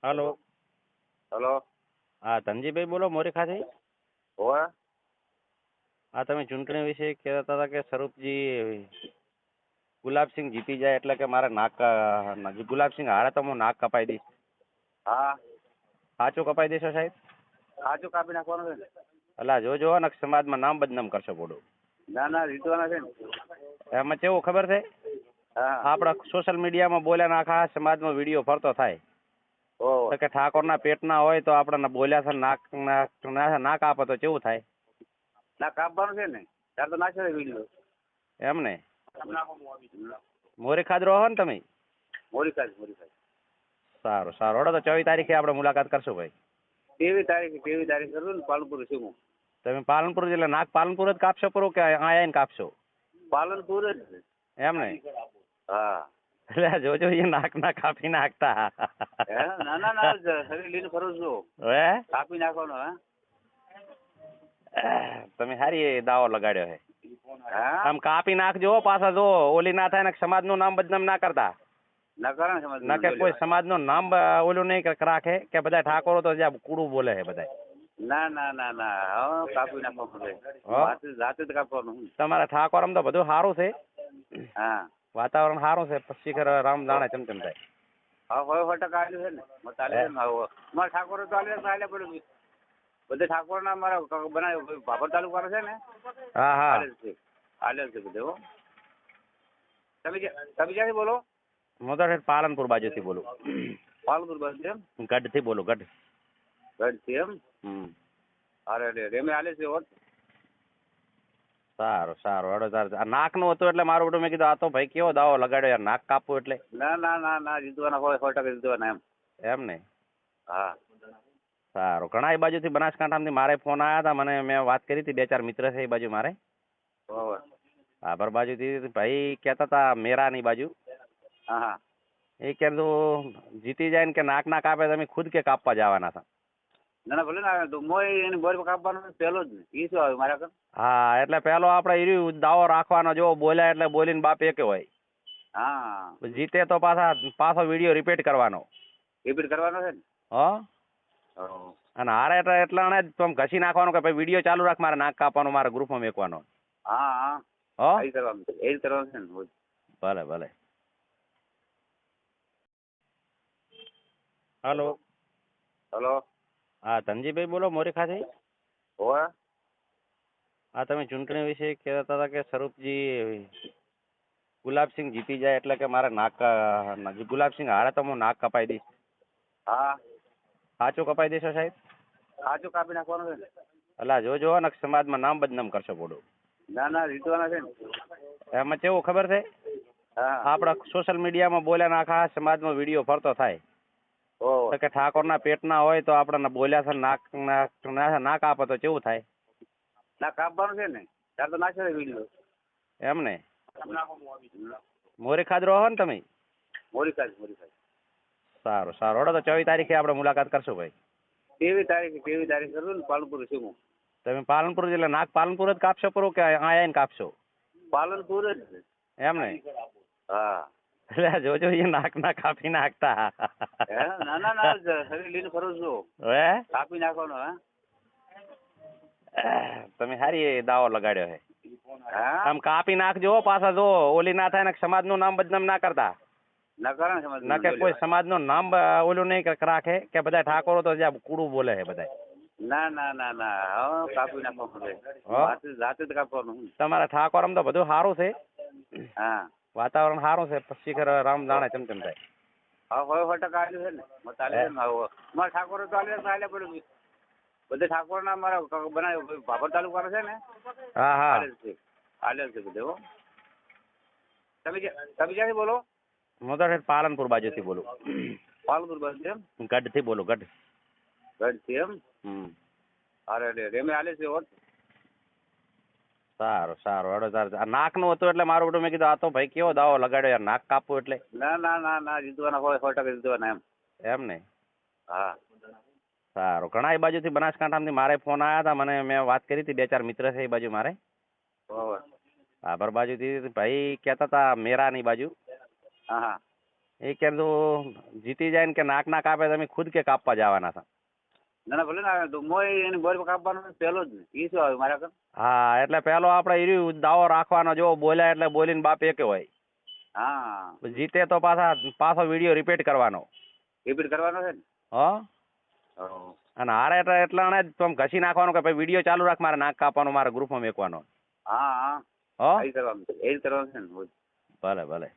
હાલો. Hello. હા, ધનજીભાઈ બોલો મોરેખાથી? હોવે. હા, તમે ચૂંટણી વિશે કહેતા હતા કે સ્વરૂપજી ગુલાબસિંહ જીતી જાય એટલે કે મારે ગુલાબસિંહ હારે તો હું નાક કપાઈ દઈશ. હા. સાચું કપાઈ દેશો સાહેબ? સાચું કાપી નાખવાનું છે ને. અલા જોજો ને સમાજમાં નામ બદનામ કરશો બોડું. ના ના રીતવાના છે ને. એમાં કેવું ખબર છે? હા. આપણા સોશિયલ મીડિયામાં બોલ્યા ને આખા સમાજમાં વિડીયો ફરતો થાય ઓહો. તો કે ઠાકોરના પેટના હોય તો આપણને બોલ્યા છે નાક આપે તો કેવું થાય? ના કાપવાનું છે ને. તાર તો નાખે વિડીયો. એમ ને મોરેખાદ રહો ને તમે? મોરી. સારું સારું. હડો તો 24 તારીખે આપણે મુલાકાત કરશું ભાઈ. કેવી તારીખ કરું ને પાલનપુર છે હું. તમે પાલનપુર એટલે નાક પાલનપુર જ કાપશો પૂરું કે અહીંયા આવીને કાપશો? પાલનપુર જ છે. એમ ને હા. એટલે જોજો એ નાક ના કાપી નાખતા. હે? ના શરીર લઈને ફરું છું. હે કાપી નાખવાનો હે. તમે સારી દાવો લગાડ્યો છે. હા. આમ કાપી નાખજો પાછા. જો ઓલી ના થાય ને સમાજ નું નામ બદનામ ના કરતા. ના કારણ સમજ ના કે કોઈ સમાજ નું નામ ઓલું નહીં રાખે કે બધા ઠાકોરો તો જ્યાં કુડું બોલે છે બધા. ના હા કાપી નાખવાનું છે. જાતે જ કાપવાનું. તમારા ઠાકોર આમ તો બધું સારું છે. હા. વાતાવરણ સારું છે. પછી રામ જાણે ચમચમ થાય. હા 100% આલ્યું છે ને. ચાલે છે ને. મારા ઠાકોર તો આલે પડ્યું. બધે ઠાકોર ના મારા બનાવ્યો ભાભર તાલુકા છે ને. હા હા આલે છે બધે હો. તમે ક્યાંથી બોલો? હું તો પાલનપુર બાજુથી બોલું. પાલનપુર બસ એમ? ગઢથી બોલું. ગઢથી એમ? અરે રેમે આલે છે હોત. સારું હડો. નાક નું હતું એટલે મારું બધું મેં કીધું આ તો ભાઈ કેવો દાવો લગાડ્યો યાર, નાક કાપવું એટલે. ના જીતવાના હોય 100% જીતવાના એમ. એમ ને? હા. સારું. ઘણા એ બાજુથી બનાસકાંઠામાંથી મારે ફોન આવ્યા હતા. મને મેં વાત કરી હતી 2-4 મિત્ર છે એ બાજુ મારે. બરાબર. આભર બાજુથી ભાઈ કહેતા હતા મેરાની બાજુ. હા. એ કીધું જીતી જાય ને કે નાક ના કાપે તમે ખુદ કે કાપવા જવાના હતા. ના ભલે ના તો મોય એની બોર કાપવાનો પહેલો જ ને. ઈ શું આવે મારા કર? હા એટલે પેલો આપણે દાવો રાખવાનો. જો બોલ્યા એટલે બોલીને બાપ એક હોય. હા. જીતે તો પાછો વિડીયો રિપીટ કરવાનો. રિપીટ કરવાનો છે ને. અને હારે એટલે તમે ઘસી નાખવાનું કે ભાઈ વિડીયો ચાલુ રાખ, મારે નાક કાપવાનું, મારે ગ્રુપમાં મેકવાનો. હા. એ કરવાનું છે ને. ભલે. હાલો. હા, ધનજીભાઈ બોલો મોરેખાથી? હોવે. હા, તમે ચૂંટણી વિશે કહેતા હતા કે સ્વરૂપજી ગુલાબસિંહ જીતી જાય એટલે કે મારે ગુલાબસિંહ હારે તો હું નાક કપાઈ દઈશ. હા. સાચું કપાઈ દેશો સાહેબ? સાચું કાપી નાખવાનું છે ને. અલા જોજો ને સમાજમાં નામ બદનામ કરશો બોડું. ના રીતવાના છે ને. એમાં કેવું ખબર છે? હા. આપણા સોશિયલ મીડિયામાં બોલ્યા ને આખા સમાજમાં વિડીયો ફરતો થાય તો કે ઠાકોરના પેટના હોય તો આપણને બોલ્યા છે નાક આપે તો કેવું થાય? ના કાપવાનું છે ને. તાર તો નાખે વિડીયો. એમ ને મોરેખાદ રહો ને તમે? મોરી. સારું. હડો તો 24 તારીખે આપણે મુલાકાત કરશું ભાઈ. કેવી તારીખ કરું ને પાલનપુર છે હું. તમે પાલનપુર એટલે નાક પાલનપુર જ કાપશો પૂરું કે અહીંયા આવીને કાપશો? પાલનપુર જ છે. એમ ને હા. એટલે જોજો એ નાક ના કાપી નાખતા. ના શરીર લઈને ફરું છું. હે કાપી નાખવાનો હે. તમે સારી દાવો લગાડ્યો છે. હા. આમ કાપી નાખજો પાછા. જો ઓલી ના થાય ને સમાજ નું નામ બદનામ ના કરતા. ના કારણ સમજ ના કે કોઈ સમાજ નું નામ ઓલું નહીં રાખે કે બધા ઠાકોરો તો જ્યાં કુડું બોલે છે બધા. ના કાપી નાખવાનું. જાતે જ કાપવાનું. તમારા ઠાકોર આમ તો બધું સારું છે. હા. વાતાવરણ સારું છે. પછી રામ જાણે ચમચમ થાય. હા 100% આલ્યું છે ને. ચાલે છે ને. મારા ઠાકોર તો આલે પડ્યું. બધે ઠાકોર ના મારા બનાવ્યો ભાભર તાલુકા છે ને. હા. આલે છે બધે હો. તમે ક્યાંથી બોલો? હું તો પાલનપુર બાજુથી બોલું. પાલનપુર બસ એમ? ગઢથી બોલું. ગઢથી એમ? અરે રેમે આલે છે હોત. સારું હડો. નાક નું હતું એટલે મારું બધું મેં કીધું આ તો ભાઈ કેવો દાવો લગાડ્યો યાર, નાક કાપવું એટલે. ના જીતવાના હોય 100% જીતવાના એમ. એમ ને? હા. સારું. ઘણા એ બાજુથી બનાસકાંઠામાંથી મારે ફોન આવ્યા હતા. મને મેં વાત કરી હતી 2-4 મિત્ર છે એ બાજુ મારે. બરાબર. આભર બાજુથી ભાઈ કહેતા હતા મેરાની બાજુ. હા. એ કીધું જીતી જાય ને કે નાક ના કાપે તમે ખુદ કે કાપવા જવાના હતા. ના ના ભલે ના તો મોય એની બોર કાપવાનો પહેલો જ ને એ શું આવે મારા કર. હા એટલે પેલો આપણે ઈ દાવો રાખવાનો, જો બોલ્યા એટલે બોલીને બાપ એક હોય. હા જીતે તો પાછો વિડીયો રિપીટ કરવાનો. રિપીટ કરવાનો છે ને. હો હો. અને હારે એટલે એટલાને જ તમે ઘસી નાખવાનું કે ભાઈ વિડીયો ચાલુ રાખ, મારે નાક કાપવાનું, મારે ગ્રુપમાં મેકવાનો. હા હા હો એ કરવાનું છે ને. ભલે ભલે.